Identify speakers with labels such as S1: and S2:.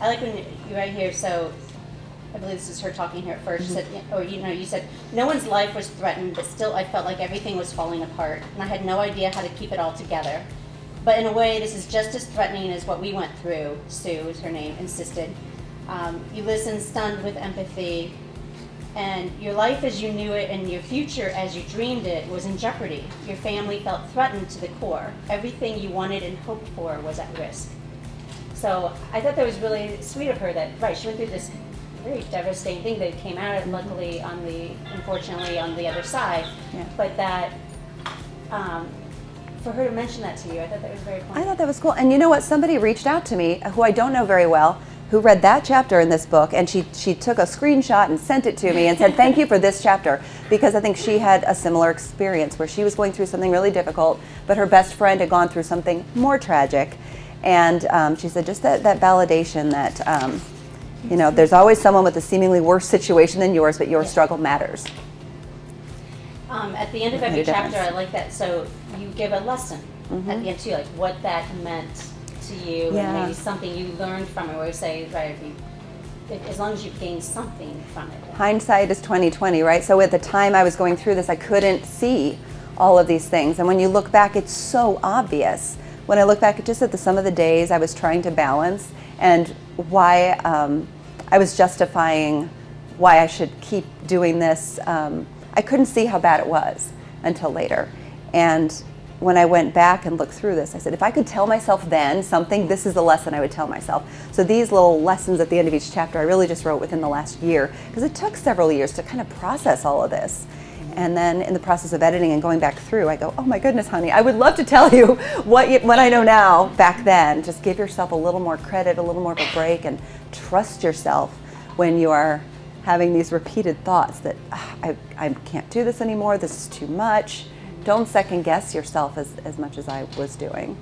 S1: I like when you right here, so I believe this is her talking here at first. She said, or you said, no one's life was threatened, but still I felt like everything was falling apart, and I had no idea how to keep it all together. But in a way, this is just as threatening as what we went through, Sue is her name, insisted. You listened stunned with empathy, and your life as you knew it and your future as you dreamed it was in jeopardy. Your family felt threatened to the core. Everything you wanted and hoped for was at risk. So I thought that was really sweet of her that, right, she went through this very devastating thing that came out, luckily, unfortunately, on the other side. Yeah. But that, for her to mention that to you, I thought that was very cool.
S2: I thought that was cool. And you know what? Somebody reached out to me, who I don't know very well, who read that chapter in this book, and she took a screenshot and sent it to me and said, thank you for this chapter, because I think she had a similar experience where she was going through something really difficult, but her best friend had gone through something more tragic. And she said just that validation that, there's always someone with a seemingly worse situation than yours, but your struggle matters.
S1: At the end of every chapter, I like that. So you give a lesson at the end too, like what that meant to you, and maybe something you learned from it, where you say, right, as long as you gain something from it.
S2: Hindsight is 20/20, right? So at the time I was going through this, I couldn't see all of these things. And when you look back, it's so obvious. When I look back at some of the days I was trying to balance and why I was justifying why I should keep doing this, I couldn't see how bad it was until later. And when I went back and looked through this, I said, if I could tell myself then something, this is the lesson I would tell myself. So these little lessons at the end of each chapter, I really just wrote within the last year, because it took several years to kind of process all of this. And then in the process of editing and going back through, I go, oh my goodness, honey, I would love to tell you what I know now back then. Just give yourself a little more credit, a little more of a break, and trust yourself when you are having these repeated thoughts that I can't do this anymore, this is too much. Don't second guess yourself as much as I was doing.